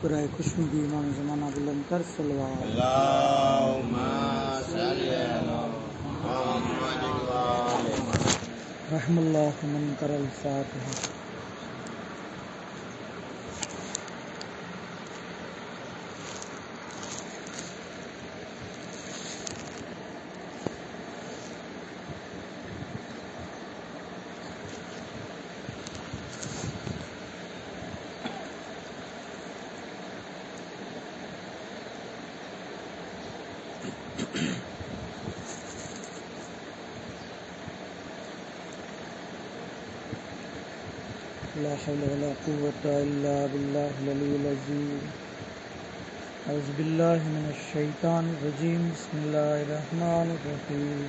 برائے خوشنودی امام زمانہ بلند کر صلوات اللہم صلی علی محمد وآل محمد. رحم اللہ من کر الفاتحہ. لا حول ولا قوة إلا بالله العلي العظيم. أعوذ بالله من الشيطان الرجيم. بسم الله الرحمن الرحيم.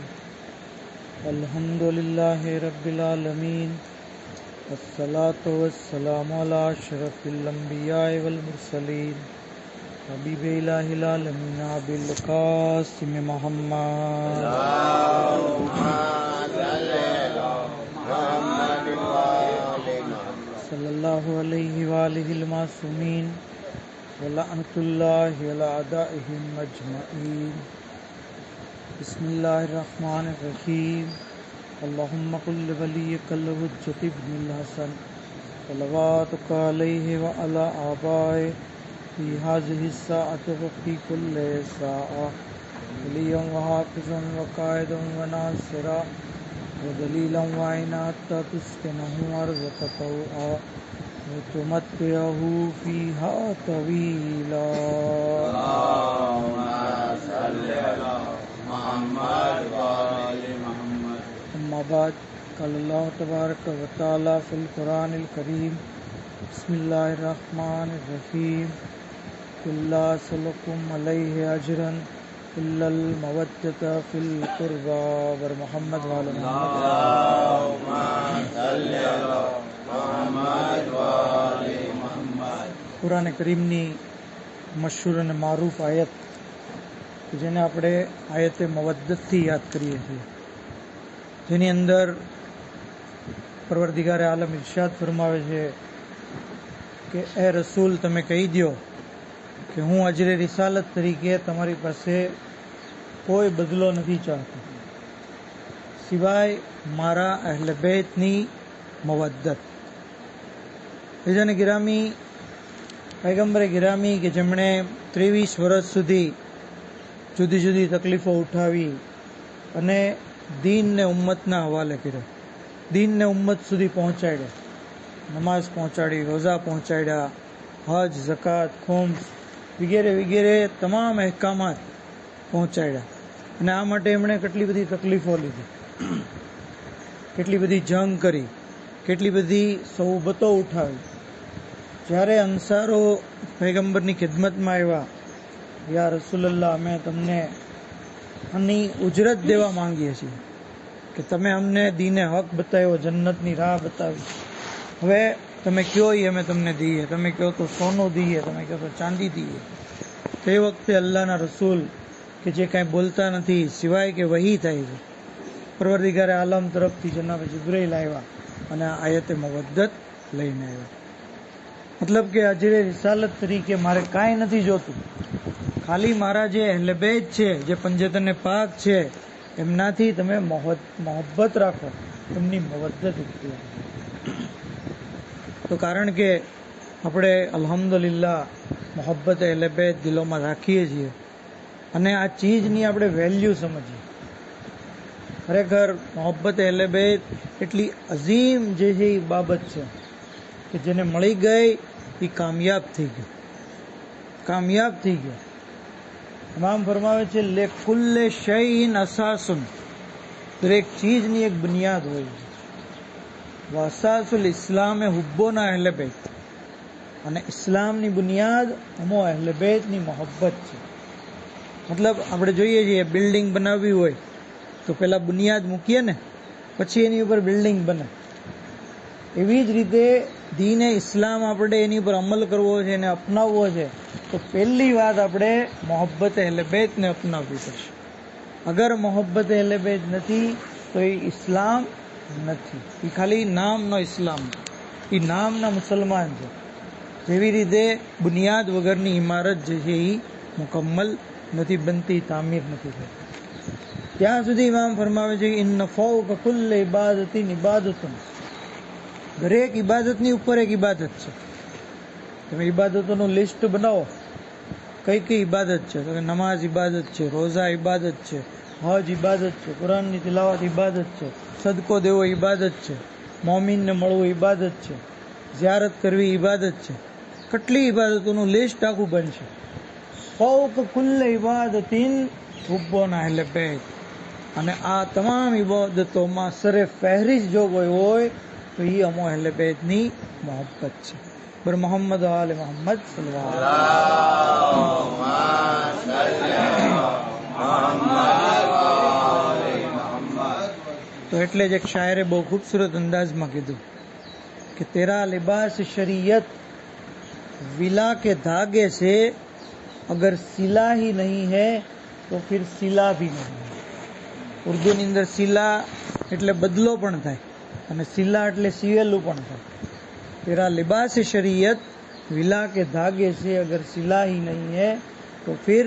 الحمد لله رب العالمين والصلاة والسلام على أشرف الأنبياء والمرسلين حبيب إله العالمين أبي القاسم محمد اللہم صلی علی محمد وآل محمد. صلی اللہ علیہ وآلہ المعصومین ولعنۃ اللہ علی اعدائہم اجمعین. بسم اللہ الرحمن الرحیم. اللہم قل لولیک الحجۃ ابن الحسن صلواتک علیہ وعلی آبائہ فی ہذہ الساعۃ وفی کل ساعۃ ولیًا وحافظا وقائدا وناصرا ودلیلا وعینا حتی تسکنہ ارضک طوعا وتمتعہ فیہا طویلا. اللہم صلی علی محمد وآل محمد. اما بعد قال اللہ تبارک و تعالی فی القرآن الکریم. بسم اللہ الرحمن الرحیم. قل لا اسألکم علیہ اجرا الا المودۃ فی القربى ور محمد وعلی محمد. اللہم صلی علی محمد وآل محمد. قرآن કરીમની મશહૂર અને મારૂફ આયત કે જેને આપણે આયતે મવદ્દતથી યાદ કરીએ છીએ, જેની અંદર પરવરદિગારે આલમ ઇરશાદ ફરમાવે છે કે એ રસૂલ તમે કહી દો કે હું અજરે રિસાલત તરીકે તમારી પાસે કોઈ બદલો નથી ચાહતો સિવાય મારા અહલે બેતની મવદ્દત. બીજાને ગિરામી પૈગંબરે ગિરામી કે જેમણે 23 વર્ષ સુધી જુદી જુદી તકલીફો ઉઠાવી અને દીનને ઉમ્મતના હવાલે કર્યો, દીનને ઉમ્મત સુધી પહોંચાડ્યા, નમાઝ પહોંચાડી, રોઝા પહોંચાડ્યા, હજ, ઝકાત, ખુમ્સ વગેરે વગેરે તમામ અહેકામાત પહોંચાડ્યા. અને આ માટે એમણે કેટલી બધી તકલીફો લીધી, કેટલી બધી જંગ કરી, કેટલી બધી સોબતો ઉઠાવી. જ્યારે અંસારો પૈગંબરની ખિદમતમાં આવ્યા, યા રસૂલલ્લાહ અમે તમને આની ઉજરત દેવા માંગીએ છીએ કે તમે અમને દીને હક બતાવ્યો, જન્નતની રાહ બતાવી, હવે તમે કયો એ અમે તમને દઈએ, તમે કહો તો સોનું દઈએ, તમે કહો તો ચાંદી દઈએ. તે વખતે અલ્લાહના રસૂલ કે જે કાંઈ બોલતા નથી સિવાય કે વહી થાય છે, પરવરદિગારે આલમ તરફથી જનાબ જિબ્રાઈલ આવ્યા અને આ આયતે મવદ્દત લઈને આવ્યા. મતલબ કે અજરે રિસાલત તરીકે મારે કાંઈ નથી જોતું, ખાલી મારા જે અહલે બેત છે, જે પંજતને પાક છે, એમનાથી તમે મોહબ્બત રાખો, એમની મવદ્દત ઇખ્તિયાર. તો કારણ કે આપણે અલ્હમ્દુલિલ્લાહ મોહબ્બત અહલે બેત દિલોમાં રાખીએ છીએ અને આ ચીજની આપણે વેલ્યુ સમજીએ. ખરેખર મોહબ્બત અહલે બેત એટલી અઝીમ જે છે એ બાબત છે કે જેને મળી ગઈ એ કામયાબ થઈ ગયો, કામયાબ થઈ ગયો. ઇમામ ફરમાવે છે લે કુલ્લે શૈઇન અસાસુન, દરેક ચીજની એક બુનિયાદ હોય છે. વાસાસુલ ઇસ્લામે હુબ્બોના અહલે બેત, અને ઇસ્લામની બુનિયાદ અમો અહલે બેતની મોહબ્બત છે. મતલબ આપણે જોઈએ છીએ બિલ્ડિંગ બનાવવી હોય તો પહેલા બુનિયાદ મૂકીએ ને, પછી એની ઉપર બિલ્ડિંગ બને. એવી જ રીતે દીને ઇસ્લામ આપણે એની ઉપર અમલ કરવો છે, એને અપનાવવો છે, તો પહેલી વાત આપણે મોહબ્બત અહલે બેતને અપનાવવી પડશે. અગર મોહબ્બત અહલે બેત નથી તો એ ઇસ્લામ નથી, એ ખાલી નામનો ઇસ્લામ છે, એ નામના મુસલમાન છે. જેવી રીતે બુનિયાદ વગરની ઇમારત જે છે એ મુકમ્મલ નથી બનતી, તામીર નથી થતી. ત્યાં સુધી ઇમામ ફરમાવે છે કે ઇન્ન ફૌક કુલ્લ ઇબાદતિન ઇબાદતુન, દરેક ઇબાદતની ઉપર એક ઇબાદત છે. તમે ઇબાદતોનું લિસ્ટ બનાવો, કઈ કઈ ઇબાદત છે, તો નમાઝ ઇબાદત છે, રોઝા ઇબાદત છે, હજ ઇબાદત છે, કુરાનની તિલાવત ઇબાદત છે, સદકો દેવો ઇબાદત છે, મોમીનને મળવું ઇબાદત છે, ઝિયારત કરવી ઇબાદત છે. કેટલી ઇબાદતોનું લિસ્ટ આખું બનશે. ફૌક કુલ્લ ઇબાદતિન હુબ્બુના અહલે બેત, અને આ તમામ ઇબાદતોમાં સરે ફહેરિસ્ત જો કોઈ હોય તો એ અમો અહલે બેતની મોહબ્બત છે. બર મોહમ્મદ આલે મોહમ્મદ સલ્લલ્લાહુ અલૈહિ વસલ્લમ. તો એટલે જ એક શાયરે બહુ ખૂબસૂરત અંદાજમાં કીધું کہ تیرا لباس شریعت ولا کے دھاگے سے اگر سلا ہی نہیں ہے تو پھر سلا بھی نہیں ہے. ઉર્દુની અંદર સિલા એટલે બદલો પણ થાય અને સિલા એટલે સિવેલું પણ થાય. તેરા લિબાસ શરીયત વિલા કે ધાગે से अगर सिला ही नहीं है तो फिर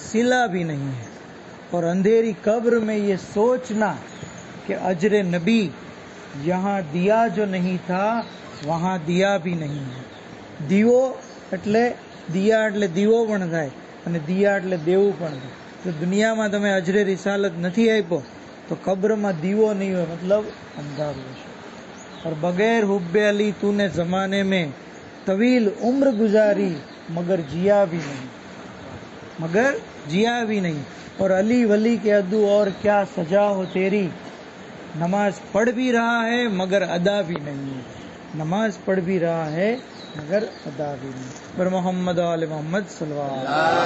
सिला भी नहीं है. और अंधेरी कब्र में ये सोचना कि अजर नबी यहाँ दिया जो नहीं था वहाँ दिया भी नहीं है. દીવો એટલે દિયા એટલે દીવો પણ થાય અને દિયા એટલે દેવું પણ થાય. જો દુનિયામાં તમે અજરે રિસાલત નથી આપ્યો તો કબ્રમાં દીવો નહીં હોય, મતલબ અંધારું હશે. और बगैर हुब्बे अली तूने जमाने में तवील उम्र गुजारी मगर जिया भी नहीं, मगर जिया भी नहीं. और अली वली के अदू और क्या सजा हो तेरी, नमाज पढ़ भी रहा है मगर अदा भी नहीं, नमाज पढ़ भी रहा है मगर अदा भी नहीं. पर मोहम्मद आले मोहम्मद सल्लल्लाहु अलैहि.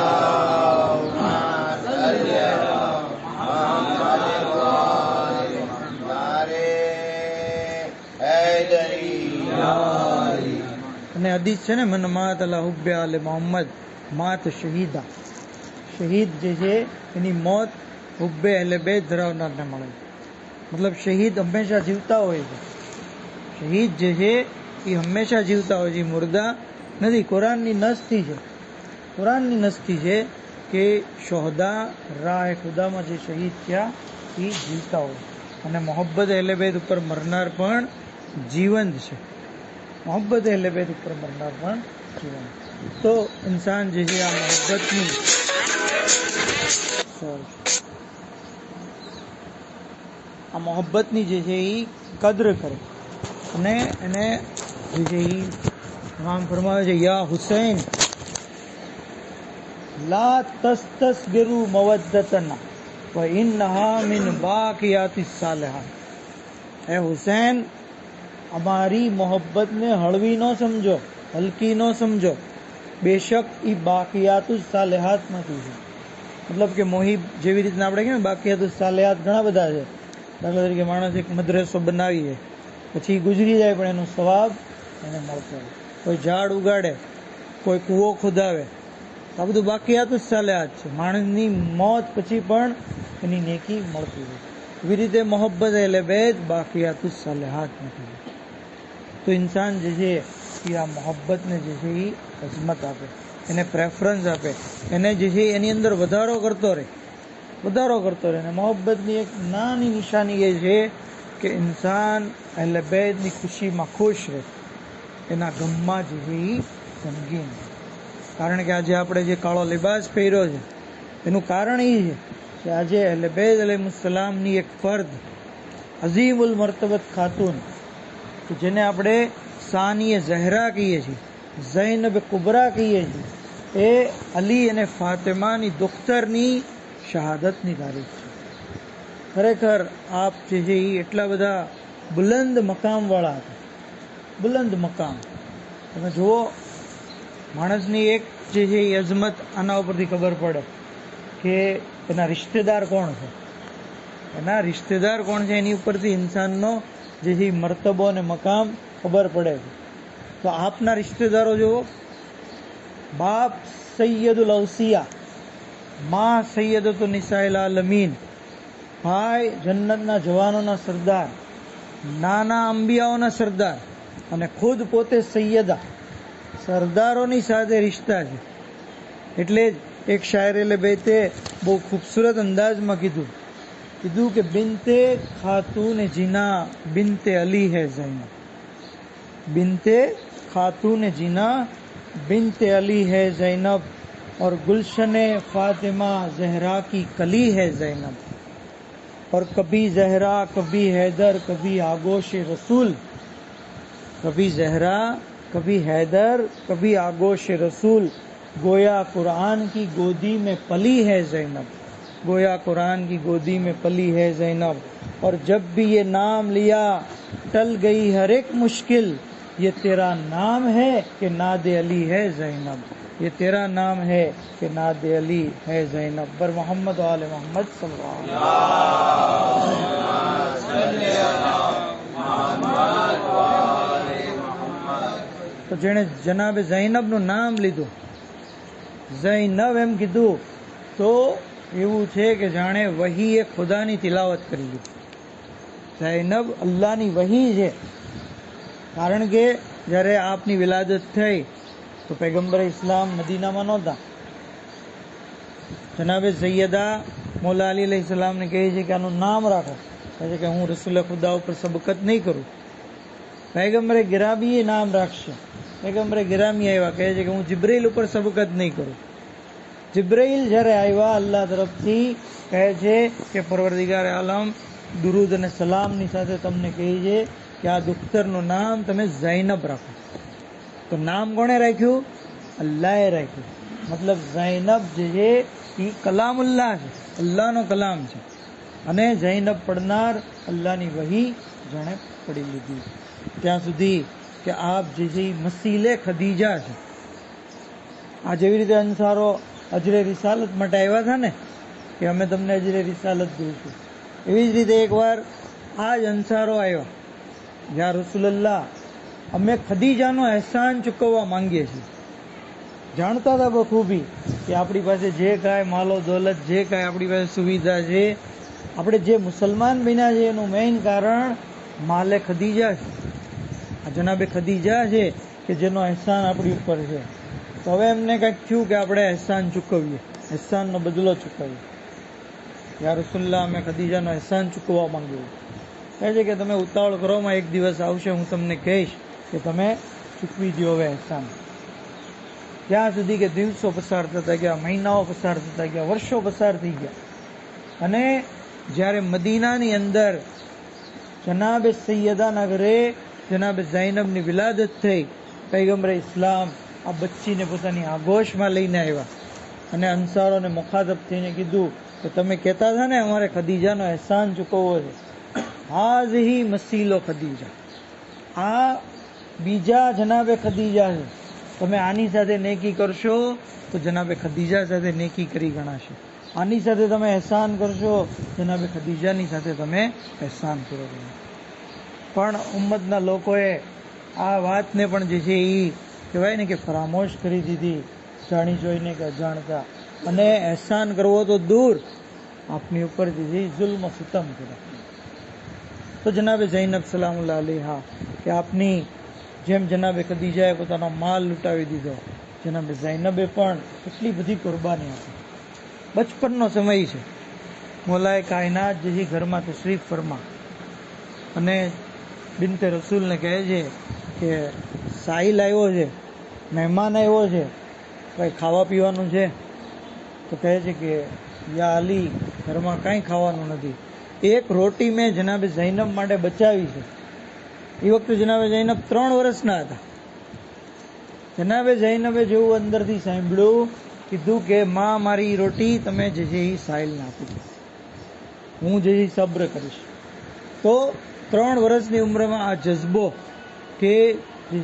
અને હદીસ છે ને, મન માત અલા હુબ્બે આલે મોહમ્મદ માત શહીદા, શહીદ જે છે એની મોત હુબ્બે અહલે બેત ધરાવનારને મળે. મતલબ શહીદ હંમેશા જીવતા હોય છે, શહીદ જે છે એ હંમેશા જીવતા હોય છે, મુર્દા નથી. કુરાનની નસથી છે, કુરાનની નસથી છે કે શોહદા રાહ ખુદામાં જે શહીદ થયા એ જીવતા હોય. અને મોહબ્બત અહલે બેત ઉપર મરનાર પણ જીવંત છે, મોહબ્બત અહલે બેત ઉપર મરનાર પણ જીવંત. તો ઇન્સાન જે છે આ મોહબ્બતની આ મોહબ્બતની જે છે એ કદર કરે અને એને જે છે એ નામ ફરમાવે છે, યા હુસૈન લા તસ્તસ્ગિરુ મવદ્દતના વ ઇન્નહા મિન બાકિયાતિસ સાલિહાત. હે હુસૈન, અમારી મોહબ્બતને હળવી ન સમજો, હલકી ન સમજો, બેશક એ બાકિયાતુસ સાલિહાતમાંથી છે. મતલબ કે મોહિબ જેવી રીતના આપણે કહીએ બાકિયાતુસ સાલિહાત ઘણા બધા છે. દાખલા તરીકે માણસ એક મદ્રેસો બનાવીએ પછી ગુજરી જાય પણ એનો સવાબ એને મળતો હોય. કોઈ ઝાડ ઉગાડે, કોઈ કૂવો ખોદાવે, આ બધું બાકિયાતુસ સાલિહાત છે. માણસની મોત પછી પણ એની નેકી મળતી હોય. એવી રીતે મોહબ્બત અહલે બેત બાકિયાતુસ સાલિહાત નથી. તો ઇન્સાન જે છે એ આ મોહબ્બતને જે છે એ અઝમત આપે, એને પ્રેફરન્સ આપે, એને જે છે એની અંદર વધારો કરતો રહે, વધારો કરતો રહે. અને મોહબ્બતની એક નાની નિશાની એ છે કે ઇન્સાન અહલે બેતની ખુશીમાં ખુશ રહે, એના ગમમાં જે છે એ ગમગીન. કારણ કે આજે આપણે જે કાળો લિબાસ પહેર્યો છે એનું કારણ એ છે કે આજે અહલે બેત અલૈહિસ્સલામની એક ફર્દ અઝીમુલ મર્તબત ખાતુન કે જેને આપણે સાનીએ ઝહરા કહીએ છીએ, ઝૈનબ કુબરા કહીએ છીએ, એ અલી અને ફાતિમાની દુખ્તરની શહાદતની તારીખ છે. ખરેખર આપ જે છે એ એટલા બધા બુલંદ મકામવાળા હતા, બુલંદ મકામ. તમે જુઓ, માણસની એક જે છે એ અઝમત આના ઉપરથી ખબર પડે કે એના રિશ્તેદાર કોણ છે, એના રિશ્તેદાર કોણ છે એની ઉપરથી ઇન્સાનનો જે છે મર્તબો અને મકામ ખબર પડે છે. તો આપના રિશ્તેદારો જુઓ, બાપ સૈયદુલ અવસિયા, માં સૈયદતુ નિસાઇલ આલમીન, ભાઈ જન્નતના જવાનોના સરદાર, નાના અંબિયાઓના સરદાર, અને ખુદ પોતે સૈયદા, સરદારોની સાથે રિશ્તા છે. એટલે જ એક શાયરે બેતે બહુ ખૂબસૂરત અંદાજમાં કીધું કે બિનતે ખાતૂન જીના બિનતે અલી હૈ ઝૈનબ, બિનતે खातून जीना बिनते अली है ज़ैनब और गुलशन फातिमा ज़हरा की कली है ज़ैनब और कभी ज़हरा कभी हैदर कभी आगोश रसूल, कभी ज़हरा कभी हैदर कभी आगोश रसूल, गोया कुरान की गोदी में पली है ज़ैनब, गोया कुरान की गोदी में पली है ज़ैनब और जब भी ये नाम लिया टल गई हर एक मुश्किल, ये तेरा नाम है कि नाद अली है ज़ैनब, ये तेरा नाम है कि नाद अली है ज़ैनब. बर मोहम्मद वाले मोहम्मद सल्लल्लाहु अलैहि वसल्लम. તો જેણે જનાબે ઝૈનબનું નામ લીધું, ઝૈનબ એમ કીધું તો એવું છે કે જાણે વહીએ ખુદાની તિલાવત કરી લીધી. ઝૈનબ અલ્લાહની વહી છે. કારણ કે જ્યારે આપની વિલાદત થઈ તો પૈગંબર ઇસ્લામ મદીનામાં નહોતા. જનાબે સૈયદા મૌલા અલી અલૈહિ સલામને કહે છે કે આનું નામ રાખો. કહે છે કે હું રસૂલ ખુદા ઉપર સબકત નહીં કરું. પૈગંબરે ગિરામી નામ રાખશે. પૈગંબરે ગિરામી આવ્યા, કહે છે કે હું જિબ્રાઈલ ઉપર સબકત નહીં કરું. જિબ્રાઈલ જ્યારે આવ્યા અલ્લાહ તરફથી, કહે છે કે પરવરદિગાર આલમ દુરૂદ અને સલામની સાથે તમને કહે છે કે આ દુખ્તરનું નામ તમે ઝૈનબ રાખો. તો નામ કોણે રાખ્યું? અલ્લાહે રાખ્યું. મતલબ ઝૈનબ જે છે એ કલામુલ્લાહ છે, અલ્લાહનો કલામ છે. અને ઝૈનબ પડનાર અલ્લાહની વહી જાણે પડી લીધી. ત્યાં સુધી કે આપ જે છે એ મસીલે ખદીજા છે. આ જેવી રીતે અંસારો અજરે રિસાલત માટે આવ્યા હતા ને કે અમે તમને અજરે રિસાલત દઈશું, એવી જ રીતે એકવાર આ જ અંસારો આવ્યા, યા રસૂલલ્લાહ અમે ખદીજાનો અહેસાન ચૂકવવા માંગીએ છીએ. જાણતા હતા બખૂબી કે આપણી પાસે જે કાંઈ માલો દોલત, જે કાંઈ આપણી પાસે સુવિધા છે, આપણે જે મુસલમાન બન્યા છે એનું મેઇન કારણ માલે ખદીજા છે. આ જનાબે ખદીજા છે કે જેનો અહેસાન આપણી ઉપર છે. તો હવે એમને કંઈક થયું કે આપણે અહેસાન ચૂકવીએ, અહેસાનનો બદલો ચૂકવીએ. યા રસૂલલ્લાહ અમે ખદીજાનો અહેસાન ચૂકવવા માંગીએ. કહે છે કે તમે ઉતાવળ કરોમાં, એક દિવસ આવશે હું તમને કહીશ કે તમે ચૂકવી દો હવે અહેસાન. ત્યાં સુધી કે દિવસો પસાર થતા ગયા, મહિનાઓ પસાર થતા ગયા, વર્ષો પસાર થઈ ગયા. અને જ્યારે મદીનાની અંદર જનાબે સૈયદાના ઘરે જનાબે ઝૈનબની વિલાદત થઈ, પૈગંબરે ઇસ્લામ આ બચ્ચીને પોતાની આગોશમાં લઈને આવ્યા અને અંસારોને મુખાતબ થઈને કીધું કે તમે કહેતા હતા ને અમારે ખદીજાનો અહેસાન ચૂકવવો છે, હાઝહી મસીલો ખદીજા, આ બીજા જનાબે ખદીજા છે. તમે આની સાથે નેકી કરશો તો જનાબે ખદીજા સાથે નેકી કરી ગણાશે. આની સાથે તમે અહેસાન કરશો, જનાબે ખદીજાની સાથે તમે અહેસાન કરો. પણ ઉમ્મતના લોકોએ આ વાતને પણ જે છે એ કહેવાય ને કે ફરામોશ કરી દીધી, જાણી જોઈને કે અજાણતા. અને અહેસાન કરવો તો દૂર, આપની ઉપર જે છે જુલ્મ સિતમ કર્યા. તો જનાબે ઝૈનબ સલામુલ્લાહ અલૈહા કે આપની જેમ જનાબે ખદીજાએ પોતાનો માલ લૂંટાવી દીધો, જનાબે ઝૈનબે પણ એટલી બધી કુરબાની આપી. બચપનનો સમય છે. મોલાએ કાયનાત જે ઘરમાં તશરીફ ફરમા અને બિનતે રસૂલને કહે છે કે સાહિલ આવ્યો છે, મહેમાન આવ્યો છે, કંઈ ખાવા પીવાનું છે? તો કહે છે કે યા અલી ઘરમાં કાંઈ ખાવાનું નથી. એક રોટી મેં જનાબે ઝૈનબ માટે બચાવી છે. એ વખતે જનાબે ઝૈનબ 3 વર્ષના હતા. જનાબે ઝૈનબે જેવું અંદરથી સાંભળ્યું, કીધું કે માં મારી રોટી તમે જે છે એ સાહિલને આપી દો, હું જે સબ્ર કરીશ. તો 3 વર્ષની ઉંમરમાં આ જજ્બો કે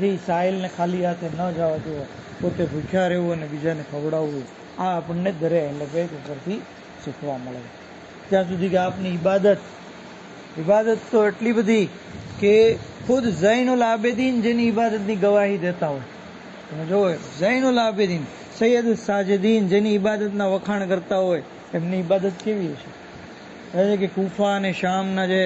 જે સાહિલને ખાલી હાથે ન જવા દેવો, પોતે ભૂખ્યા રહેવું અને બીજાને ખવડાવવું, આ આપણને દરે અહેલબૈત ઉપરથી શીખવા મળે. ત્યાં સુધી કે આપની ઇબાદત તો એટલી બધી કે ખુદ ઝૈનુલ આબેદીન જેની ઇબાદતની ગવાહી દેતા હોય. તમે જોવો ઝૈનુલ આબેદીન સૈયદુલ સાજિદીન જેની ઇબાદતના વખાણ કરતા હોય, એમની ઇબાદત કેવી હશે? કહે છે કે કૂફા અને શામના જે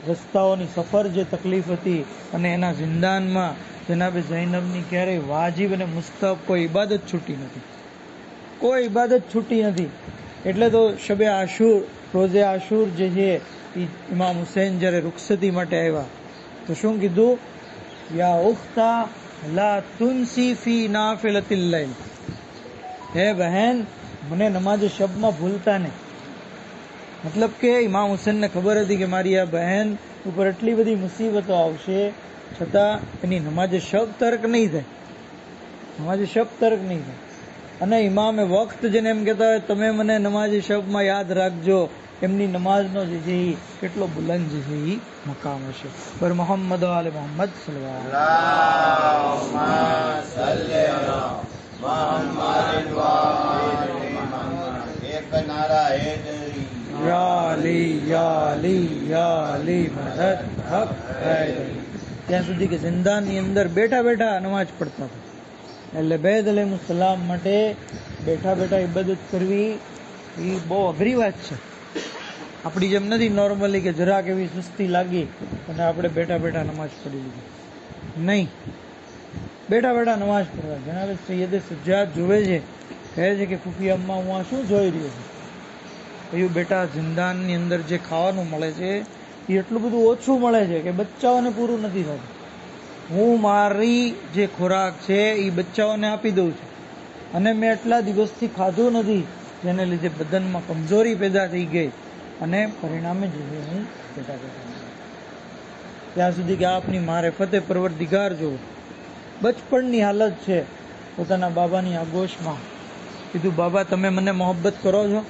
રસ્તાઓની સફર જે તકલીફ હતી અને એના ઝિંદાનમાં જનાબે ઝૈનબની ક્યારેય વાજીબ અને મુસ્તહબ કોઈ ઇબાદત છૂટી નથી, કોઈ ઇબાદત છૂટી નથી. એટલે તો શબે આશુર, રોઝે આશુર જે છે એ ઇમામ હુસૈન જ્યારે રૂખસતી માટે આવ્યા તો શું કીધું? યા ઉખ્તા લા તુનસી ફી નાફિલતિલ લૈલ, હે બહેન મને નમાઝે શબમાં ભૂલતા નહીં. મતલબ કે ઇમામ હુસૈનને ખબર હતી કે મારી આ બહેન ઉપર એટલી બધી મુસીબતો આવશે છતાં એની નમાઝે શબ તર્ક નહીં થાય, નમાઝે શબ તર્ક નહીં થાય. અને ઇમામે વક્ત જેને એમ કહેતા હોય તમે મને નમાઝે શબમાં યાદ રાખજો, એમની નમાઝનો જે છે એ કેટલો બુલંદ જે છે એ મકામ હશે. પર મોહમ્મદ આલે મોહમ્મદ એક નારા હૈદરી યા અલી યા અલી યા અલી મદદ હક હૈદરી. ત્યાં સુધી કે જિંદાની અંદર બેઠા બેઠા નમાજ પડતા હતા. એટલે બેદ અલૈહિસ્સલામ માટે બેઠા બેઠા ઇબાદત કરવી એ બહુ અઘરી વાત છે. આપણી જેમ નથી નોર્મલી કે જરાક એવી સુસ્તી લાગી અને આપણે બેઠા બેઠા નમાજ પડી લીધી. નહીં, બેઠા બેઠા નમાજ પડવા. જનાબે સૈયદે સજ્જાદ જોવે છે, કહે છે કે ફૂફી અમ્મા હું આ શું જોઈ રહ્યો છું? કહ્યું બેટા જિંદાનની અંદર જે ખાવાનું મળે છે એ એટલું બધું ઓછું મળે છે કે બચ્ચાઓને પૂરું નથી થતું. હું મારી જે ખોરાક છે એ બચ્ચાઓને આપી દઉં છું અને મેં એટલા દિવસથી ખાધું નથી જેને લીધે બદનમાં કમજોરી પેદા થઈ ગઈ અને પરિણામે જે હું બેઠા બેઠા. ત્યાં સુધી કે આપની મારેફતે પરવરદિગાર જો બચપણની હાલત છે પોતાના બાબાની આગોશમાં. કીધું બાબા તમે મને મોહબ્બત કરો છો?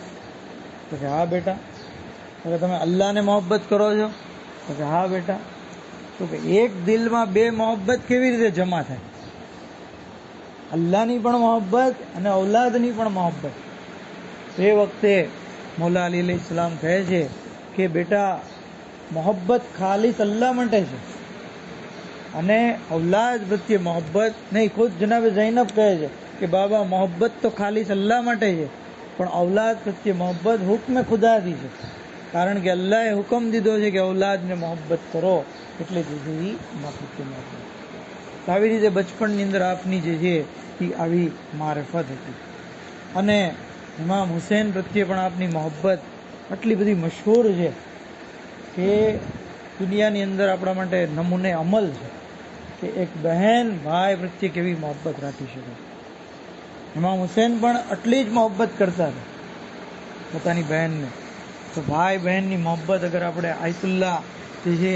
તો કે હા બેટા. તો કે તમે અલ્લાહને મોહબ્બત કરો છો? તો કે હા બેટા. તો કે એક દિલમાં બે મોહબ્બત કેવી રીતે જમા થાય? અલ્લાહની પણ મોહબ્બત અને ઔલાદની પણ મોહબ્બત. એ વખતે મૌલા અલી અલૈહિસ્સલામ કહે છે કે બેટા મોહબ્બત ખાલીસ અલ્લાહ માટે છે અને ઔલાદ પ્રત્યે મોહબ્બત નહીં. ખુદ જનાબે ઝૈનબ કહે છે કે બાબા મોહબ્બત તો ખાલીસ અલ્લાહ માટે છે પણ ઔલાદ પ્રત્યે મોહબ્બત હુક્મ ખુદાથી છે, કારણ કે અલ્લાહે હુકમ દીધો છે કે ઔલાદને મોહબ્બત કરો, એટલે જે છે એ માફી મોહબ્બત. આવી રીતે બચપણની અંદર આપની જે છે એ આવી મારફત હતી. અને ઇમામ હુસૈન પ્રત્યે પણ આપની મોહબ્બત આટલી બધી મશહૂર છે કે દુનિયાની અંદર આપણા માટે નમૂને અમલ છે કે એક બહેન ભાઈ પ્રત્યે કેવી મોહબ્બત રાખી શકે. ઇમામ હુસૈન પણ આટલી જ મોહબ્બત કરતા હતા પોતાની બહેનને. તો ભાઈ બહેનની મોહબ્બત અગર આપણે આયતુલ્લાહ જે છે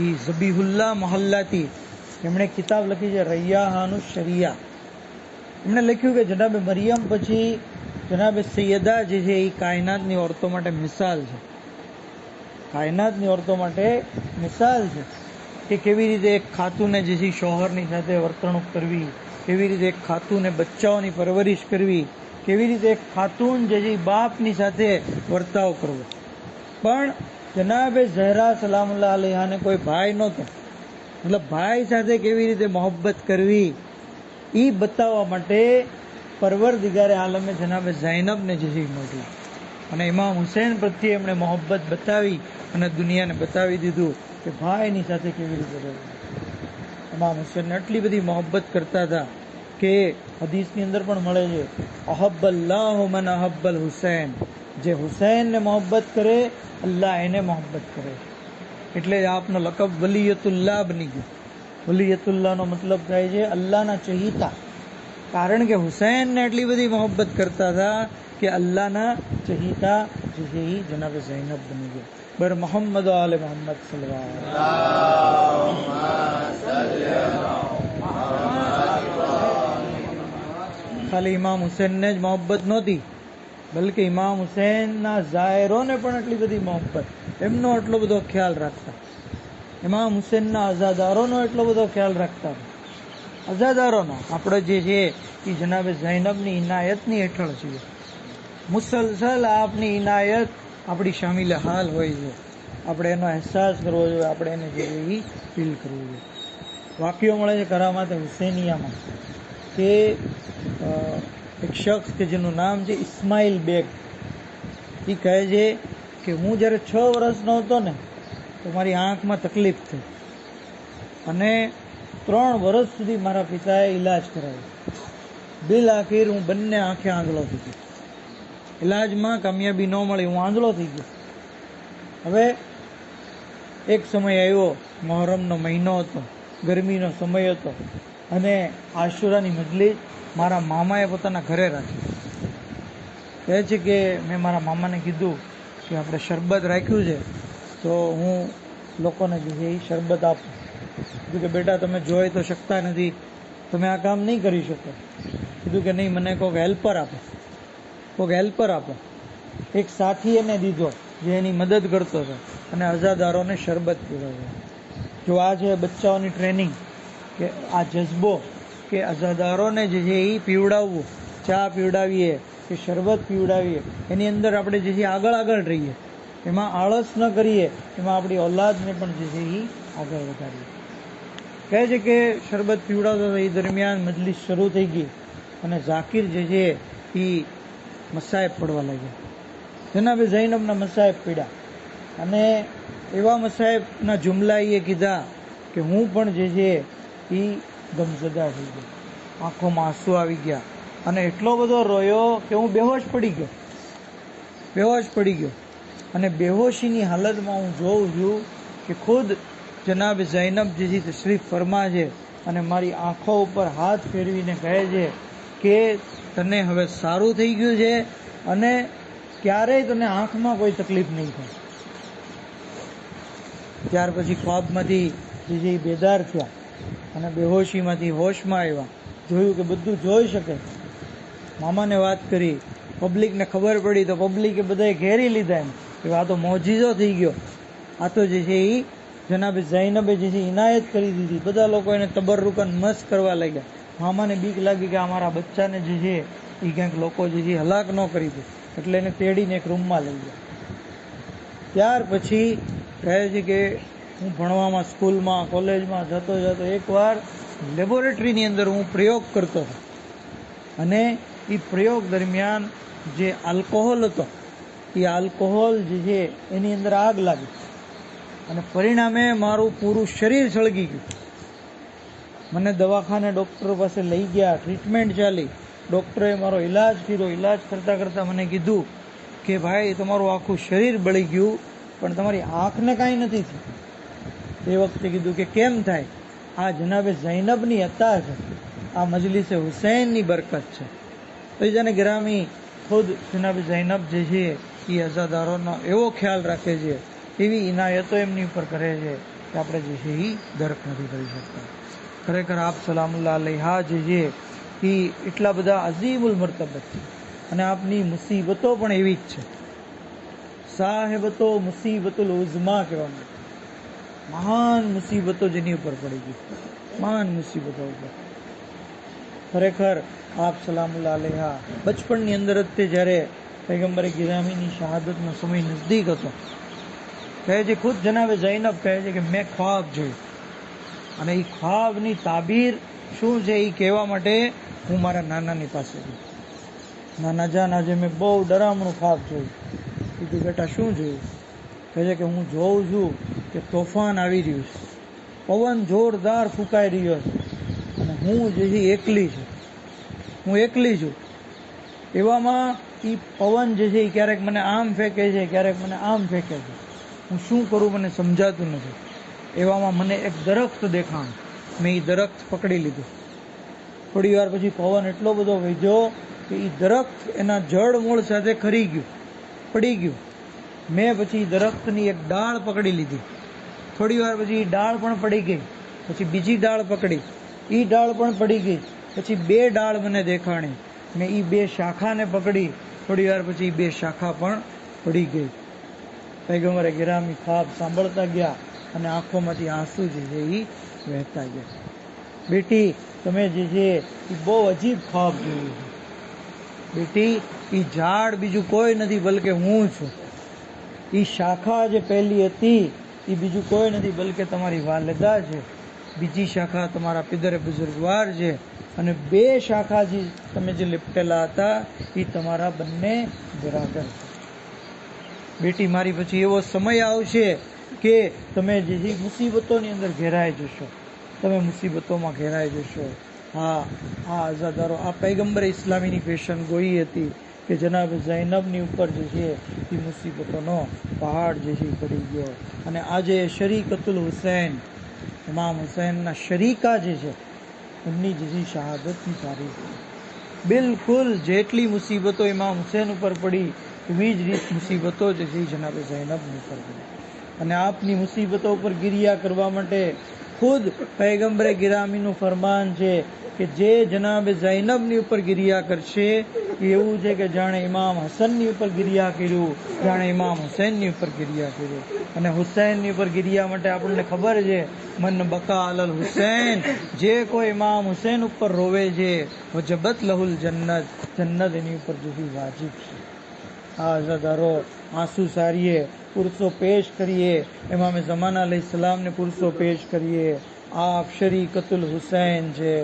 એ ઝબીહુલ્લાહ મોહલ્લાતી, એમણે કિતાબ લખી છે રૈયાહાનુ શરિયા. એમણે લખ્યું કે જનાબે મરિયમ પછી જનાબે સૈયદા જે છે એ કાયનાતની ઓરતો માટે મિસાલ છે, કાયનાતની ઓરતો માટે મિસાલ છે કે કેવી રીતે એક ખાતુને જે છે શોહરની સાથે વર્તણૂક કરવી, કેવી રીતે એક ખાતુને બચ્ચાઓની પરવરિશ કરવી, કેવી રીતે એક ખાતુન જે છે બાપની સાથે વર્તાવ કરવો. પણ જનાબે ઝહરા સલામુલ્લાહ અલૈહાને કોઈ ભાઈ નહોતો, મતલબ ભાઈ સાથે કેવી રીતે મોહબ્બત કરવી એ બતાવવા માટે પરવરદિગારે આલમે જનાબે ઝૈનબને જે છે મોકલી. અને ઇમામ હુસૈન પ્રત્યે એમણે મોહબ્બત બતાવી અને દુનિયાને બતાવી દીધું કે ભાઈની સાથે કેવી રીતે રહેવું. ઇમામ હુસૈનને આટલી બધી મોહબ્બત કરતા હતા કે હદીસની અંદર પણ મળે છે અહબ્બલ્લાહુ મન અહબ્બલ હુસૈન, જે હુસૈનને મોહબ્બત કરે અલ્લાહ એને મોહબ્બત કરે. એટલે આપનો લકબ વલિયતુલ્લાહ બની ગયો. વલિયતુલ્લાહનો મતલબ થાય છે અલ્લાહના ચહીતા, કારણ કે હુસૈનને એટલી બધી મોહબ્બત કરતા હતા કે અલ્લાહના ચહીતા જે છે એ જનાબે ઝૈનબ બની ગયા. બર મોહમ્મદ આલે મોહમ્મદ ખાલી ઇમામ હુસૈનને જ મોહબ્બત નહોતી, બલકે ઇમામ હુસૈનના ઝાયરોને પણ એટલી બધી મોહબ્બત, એમનો એટલો બધો ખ્યાલ રાખતા. ઇમામ હુસૈનના અઝાદારોનો એટલો બધો ખ્યાલ રાખતા. અઝાદારોનો આપણે જે છે એ જનાબે ઝૈનબની ઇનાયતની હેઠળ છીએ. મુસલસલ આપની ઇનાયત આપણી શામિલ હાલ હોય છે. આપણે એનો અહેસાસ કરવો જોઈએ, આપણે એને જે એ ફીલ કરવું જોઈએ. વાક્યો મળે છે કરામાતે હુસૈનિયામાં કે એક શખ્સ કે જેનું નામ છે ઇસ્માઇલ બેગ, એ કહે છે કે હું જ્યારે 6 વર્ષનો હતો ને તો મારી આંખમાં તકલીફ થઈ અને 3 વર્ષ સુધી મારા પિતાએ ઈલાજ કરાવ્યો. બિલ આખીર હું બંને આંખે આંધળો થઈ ગયો. ઈલાજમાં કામયાબી ન મળી, હું આંધળો થઈ ગયો. હવે એક સમય આવ્યો, મહોરમનો મહિનો હતો, ગરમીનો સમય હતો, અને આશુરાની મજલિસ મારા મામાએ પોતાના ઘરે રાખી. કહે છે કે મેં મારા મામાને કીધું કે આપણે શરબત રાખ્યું છે, તો હું લોકોને જે છે એ શરબત આપું. કીધું કે બેટા તમે જોઈ તો શકતા નથી, તમે આ કામ નહીં કરી શકો. કીધું કે નહીં, મને કોઈક હેલ્પર આપો. એક સાથી એને દીધો જે એની મદદ કરતો હતો અને અઝાદારોને શરબત પીવડાવ્યો. જો આ છે બચ્ચાઓની ટ્રેનિંગ, કે આ જજ્બો કે અઝાદારોને જે છે એ પીવડાવવું, ચા પીવડાવીએ કે શરબત પીવડાવીએ, એની અંદર આપણે જે છે આગળ રહીએ, એમાં આળસ ન કરીએ, એમાં આપણી ઓલાદને પણ જે છે એ આગળ વધારીએ. કહે છે કે શરબત પીવડાવતો હતો, એ દરમિયાન મજલિસ શરૂ થઈ ગઈ અને ઝાકીર જે છે એ મસાહેબ પડવા લાગ્યા. જનાબે ઝૈનબના મસાહેબ પડ્યા અને એવા મસાહેબના જુમલા એ કીધા કે હું પણ જે છે એ ગમઝદા થઈ ગયો, આંખોમાં આંસુ આવી ગયા અને એટલો બધો રોયો કે હું બેહોશ પડી ગયો. અને બેહોશીની હાલતમાં હું જોઉં છું કે ખુદ જનાબ ઝૈનબ જે છે તશરીફ ફરમા છે અને મારી આંખો ઉપર હાથ ફેરવીને કહે છે કે તને હવે સારું થઈ ગયું છે અને ક્યારેય તને આંખમાં કોઈ તકલીફ નહીં થાય. ત્યાર પછી ખ્વાબમાંથી જે છે એ બેદાર થયા અને બેહોશીમાંથી હોશમાં આવ્યા. જોયું કે બધું જોઈ શકે. મામાને વાત કરી, પબ્લિકને ખબર પડી તો પબ્લિકે બધાએ ઘેરી લીધા એમ કે આ તો મોજીઝો થઈ ગયો, આ તો જે છે એ જનાબે ઝૈનબે જે છે ઇનાયત કરી દીધી. બધા લોકો એને તબર્રુકન મસ્ત કરવા લાગ્યા. મામાને બીક લાગી કે અમારા બચ્ચાને જે છે એ ક્યાંક લોકો જે છે હલાક ન કરી દે, એટલે એને તેડીને એક રૂમમાં લઈ ગયા. ત્યાર પછી કહે છે કે હું ભણવામાં, સ્કૂલમાં, કોલેજમાં જતો એકવાર લેબોરેટરીની અંદર હું પ્રયોગ કરતો હતો અને એ પ્રયોગ દરમિયાન જે આલ્કોહોલ હતો, એ આલ્કોહોલ જે છે એની અંદર આગ લાગી અને પરિણામે મારું પૂરું શરીર સળગી ગયું. મને દવાખાને ડૉક્ટર પાસે લઈ ગયા, ટ્રીટમેન્ટ ચાલી. ડૉક્ટરે મારો ઈલાજ કર્યો. ઈલાજ કરતાં મને કીધું કે ભાઈ તમારું આખું શરીર બળી ગયું પણ તમારી આંખને કાંઈ નથી થયું. એ વખતે કીધું કે કેમ થાય? આ જનાબે ઝૈનબની અતા છે, આ મજલિસે હુસૈનની બરકત છે. તો જાને ગ્રામી ખુદ જનાબે ઝૈનબ જે છે એ અઝાદારોનો એવો ખ્યાલ રાખે છે, એવી ઇનાયતો એમની ઉપર કરે છે કે આપણે જે છે એ દરક નથી કરી શકતા. ખરેખર આપ સલામુલ્લાહ અલૈહા જે છે એ એટલા બધા અઝીમુલ મર્તબત છે અને આપની મુસીબતો પણ એવી જ છે. સાહેબતો મુસીબતુલ ઉઝમા કહેવામાં, મહાન મુસીબતો જેની ઉપર પડી ગઈ, મહાન મુસીબતો ઉપર. ખરેખર આપ સલામુલ્લાહ અલૈહા બચપણની અંદર જ તે જ્યારે પૈગંબરે ગિરામીની શહાદતનો સમય નજદીક હતો, કહે છે ખુદ જનાબે ઝૈનબ કહે છે કે મેં ખ્વાબ જોયું અને એ ખ્વાબની તાબીર શું છે એ કહેવા માટે હું મારા નાનાની પાસે ગઈ. નાના જાન, આજે મેં બહુ ડરામણું ખ્વાબ જોયું. કીધું બેટા શું જોયું? કહે છે કે હું જોઉં છું કે તોફાન આવી રહ્યું છે, પવન જોરદાર ફૂંકાઈ રહ્યો છે અને હું જે છે હું એકલી છું. એવામાં એ પવન જે છે એ ક્યારેક મને આમ ફેંકે છે, ક્યારેક મને આમ ફેંકે છે. હું શું કરું મને સમજાતું નથી. એવામાં મને એક દરખ્ત દેખાણ, મેં એ દરખ્ત પકડી લીધું. થોડી વાર પછી પવન એટલો બધો વધ્યો કે એ દરખ્ત એના જડ મૂળ સાથે ખરી ગયું, પડી ગયું. મેં પછી દરખ્તની એક ડાળ પકડી લીધી. થોડી વાર પછી એ ડાળ પણ પડી ગઈ. પછી બીજી ડાળ પકડી, એ ડાળ પણ પડી ગઈ. પછી 2 ડાળ મને દેખાણી. મેં એ 2 શાખાને પકડી. થોડી વાર પછી 2 શાખા પણ પડી ગઈ. પૈગંબરે ગિરામી ખ્વાબ સાંભળતા ગયા અને આંખોમાંથી આંસુ જે છે એ વહેતા ગયા. બેટી તમે જે છે એ બહુ અજીબ ખ્વાબ જોયું છે. બેટી એ ઝાડ બીજું કોઈ નથી બલકે હું છું. એ શાખા જે પહેલી હતી એ બીજું કોઈ નથી બલકે તમારી વાલિદા છે. બીજી શાખા તમારા પિદરે બુઝુર્ગવાર છે અને 2 શાખા જે તમે જે લીપટેલા હતા એ તમારા બંને બરાબર છે. બેટી મારી પછી એવો સમય આવશે કે તમે જે મુસીબતોની અંદર ઘેરાઈ જશો, તમે મુસીબતોમાં ઘેરાઈ જશો. હા, આ અઝાદારો, આ પૈગંબરે ઇસ્લામીની પેશન ગોઈ હતી કે જનાબ ઝૈનબની ઉપર જે છે એ મુસીબતોનો પહાડ જે છે પડી ગયો. અને આજે શરીકતુલ હુસૈન, ઇમામ હુસૈનના શરીકા જે છે એમની જે છે શહાદતની તારીખ. બિલકુલ જેટલી મુસીબતો ઇમામ હુસૈન ઉપર પડી એવી જ રીત મુસીબતો જે છે જનાબ ઝૈનબની ઉપર પડી. અને આપની મુસીબતો ઉપર ગિરિયા કરવા માટે ખુદ પૈગંબરે ગિરામીનું ફરમાન છે કે જે જનાબ ઝૈનબની ઉપર ગિરિયા કરશે એવું છે કે જાણે ઇમામ હસનની ઉપર ગિરિયા કર્યું, જાણે ઇમામ હુસૈનની ઉપર ગિરિયા કર્યું. અને હુસૈનની ઉપર ગિરિયા માટે આપણને ખબર છે, મન બકા અલલ હુસૈન, જે કોઈ ઇમામ હુસૈન ઉપર રોવે છે વજબત લહુલ જન્નત, જન્નત એની ઉપર જેવી વાજિબ છે. આ અઝાદારો, આંસુ સારીએ, પુરસો પેશ કરીએ, ઇમામ ઝમાના અલૈહિસ્સલામને પુરસો પેશ કરીએ. આપ શરીકતુલ હુસૈન છે,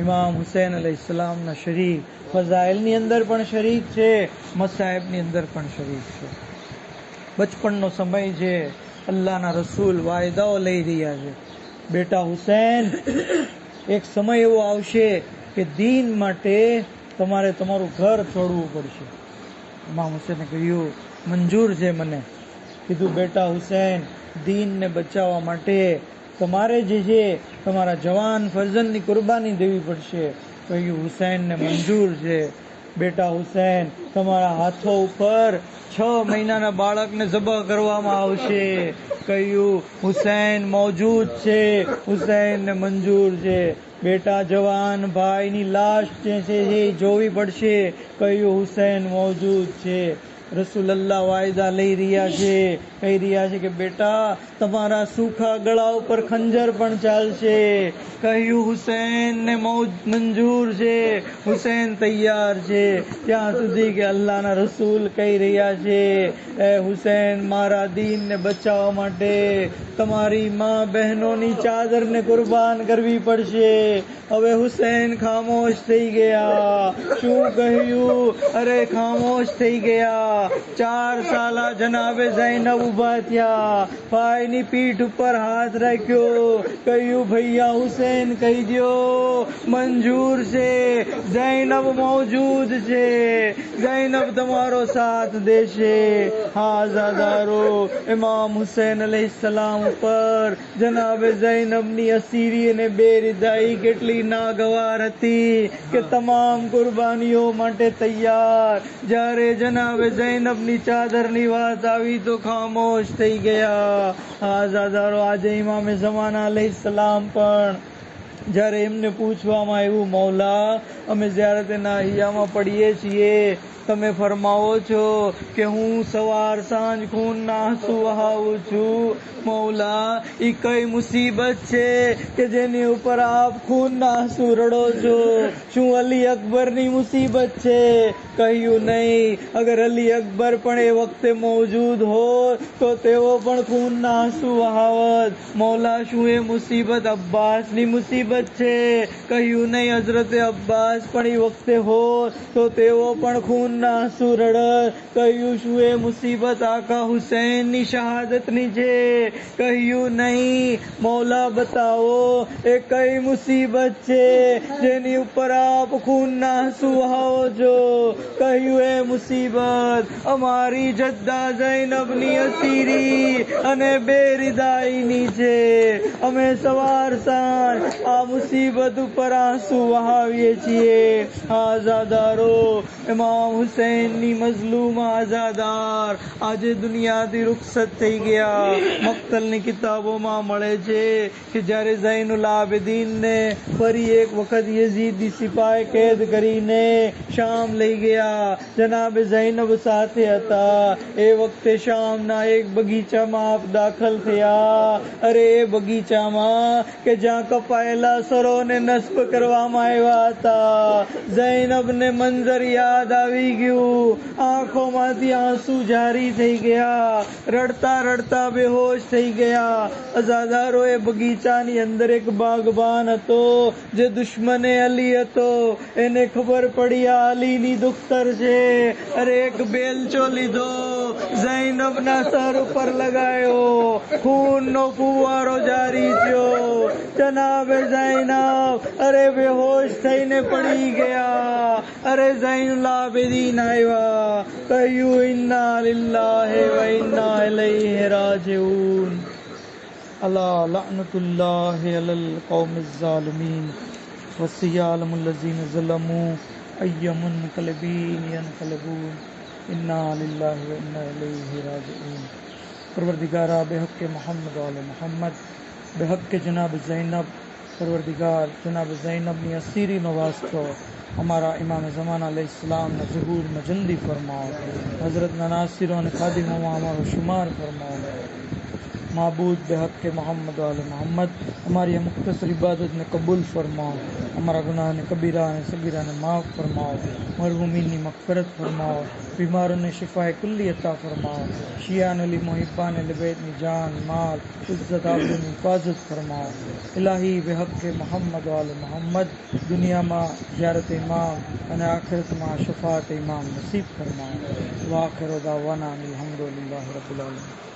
ઇમામ હુસૈન અલૈહિસ્સલામના શરીક, ફઝાઇલની અંદર પણ શરીક છે, મસાઇબની અંદર પણ શરીક છે. બચપણનો સમય છે, અલ્લાહના રસૂલ વાયદાઓ લઈ રહ્યા છે. બેટા હુસૈન, એક સમય એવો આવશે કે દીન માટે તમારે તમારું ઘર છોડવું પડશે. ઇમામ હુસૈને કહ્યું મંજૂર છે મને. કીધું બેટા હુસૈન, દીનને બચાવવા માટે તમારે જે છે તમારા જવાન ફરજનની કુરબાની દેવી પડશે. કહ્યું હુસૈનને મંજૂર છે. બેટા હુસૈન, તમારા હાથો ઉપર 6 મહિનાના બાળકને ઝબહ કરવામાં આવશે. કહ્યું હુસૈન મૌજૂદ છે, હુસૈનને મંજૂર છે. બેટા જવાન ભાઈની લાશ જે છે એ જોવી પડશે. કહ્યું હુસૈન મૌજૂદ છે. રસૂલલ્લાહ વાયદા લઈ રહ્યા છે, કહી રહ્યા છે કે બેટા તમારા સૂખા ગળા ઉપર ખંજર પણ ચાલશે. કહ્યું હુસૈનને મંજૂર છે, હુસૈન તૈયાર છે. ત્યાં સુધી કે અલ્લાહના રસૂલ કહી રહ્યા છે, એ હુસૈન, મારા દીનને બચાવવા માટે તમારી મા બહેનોની ચાદરને કુરબાન કરવી પડશે. હવે હુસૈન ખામોશ થઈ ગયા. શું કહ્યું? અરે ખામોશ થઈ ગયા. 4 સાલા જનાબે ઝૈનબ ઉભા થયા, ભાઈની પીઠ ઉપર હાથ રાખ્યો. કહ્યું ભૈયા હુસૈન કહી દો મંજૂર છે, ઝૈનબ મૌજૂદ છે, ઝૈનબ તમારો સાથ દેશે. હા આઝાદારો, ઇમામ હુસૈન અલૈહિસ્સલામ ઉપર જનાબે ઝૈનબની અસીરી અને બેરિદાઈ કેટલી નાગવાર હતી કે તમામ કુરબાનીઓ માટે તૈયાર. જ્યારે જનાબે ઝૈનબની ચાદરની વાત આવી તો ખામોશ થઈ ગયા. આઝાદારો, આજે ઇમામે ઝમાના અલૈહિસ્સલામ પણ જ્યારે એમને પૂછવામાં આવ્યું, મૌલા, અમે જ્યારે તેના હૈયામાં પડીએ છીએ તમે ફરમાવો છો કે હું સવાર સાંજ ખૂનના આંસુ વહાવું છું. મૌલા, ઈ કઈ મુસીબત છે કે જેની ઉપર આપ ખૂનના આંસુ રડો છો? શું અલી અકબરની મુસીબત છે? કહ્યું નહીં. અગર અલી અકબર પણ એ વખતે મોજૂદ હોત તો તેઓ પણ ખૂનના આંસુ વહાવત. મૌલા, શું એ મુસીબત અબ્બાસની મુસીબત છે? કહ્યું નહીં. હઝરત અબ્બાસ પણ એ વખતે હોત તો તેઓ પણ ખૂનના આંસુ રડત. કહ્યું શું એ મુસીબત આકા હુસૈનની શહાદતની છે? કહ્યું નહીં. મૌલા, બતાવો એ કઈ મુસીબત છે જેની ઉપર આપ ખૂનના આંસુ વહાવો છો? કહ્યું એ મુસીબત અમારી જદ્દા ઝૈનબની અસીરી અને બેરિદાઈની છે. અમે સવાર સાંજ આ મુસીબત ઉપર આંસુ વહાવીએ છીએ. આઝાદારો, ઇમામ હુસૈનની મઝલૂમ આઝાદાર આજે દુનિયાથી રૂખસત થઈ ગયા. મક્તલની કિતાબોમાં મળે છે કે જ્યારે ઝૈનુલ આબિદીનને ફરી એક વખત યઝીદી સિપાહી કેદ કરીને શામ લઈ ગયા, જનાબ ઝૈનબ સાથે હતા. એ વખતે શામના એક બગીચામાં આપ દાખલ થયા. અરે એ બગીચામાં કે જ્યાં કપાયેલા સરોને નસ્બ કરવામાં આવ્યા હતા. ઝૈનબને મંજર યાદ આવી ગયું. આંખોમાંથી આંસુ જારી થઈ ગયા. રડતા રડતા બેહોશ થઈ ગયા. અઝાદારો, એ બગીચાની અંદર એક બાગબાન હતો જે દુશ્મને અલી હતો. એને ખબર પડી આ અલીની દુખ્તર છે. અરે એક બેલચો લીધો, زینب ના સર ઉપર લગાયો, ખૂનનો ફુવારો જારી થયો. જનાબ ઝૈનબ અરે બેહોશ થઈને પડી ગયા. અરે ઝૈનુલ આબિદીન આવ્યા, કહ્યું ઇન્ના લિલ્લાહિ વ ઇન્ના ઇલૈહિ રાજિઉન. અલા લઅનતુલ્લાહિ અલલ કૌમિઝ ઝાલિમીન વસિયાલમ الذین ظلموا أي منقلبین ینقلبون انا للہ و انا الیہ راجعون. پروردگارہ بحق محمد و آل محمد، بحق جناب زینب، پروردگار جناب زینب ની અસીરીનો વાસ્તો અમારા ઇમામ ઝમાન علیہ السلام ના ظہور میں جلدی فرماؤ. حضرت ના ناصروں અને خادموں ہمارا شمار فرماؤ. معبود بحق محمد و آل محمد ہماری یہ مختصر عبادت نے قبول فرماؤ. ہمارا گناہ نے کبیرہ نے صغیرہ نے معاف فرماؤ. مرحومین نے مغفرت فرماؤ. بیماروں نے شفاء کلی عطا فرماؤ. شیعان علی محبان علی بیت نے جان مال عزت آبرو نے حفاظت فرماؤ. الہی بحق محمد و آل محمد دنیا میں زیارت امام اور آخرت میں شفاعت امام نصیب فرماؤ. وآخر دعوانا الحمدللہ رب العالمین.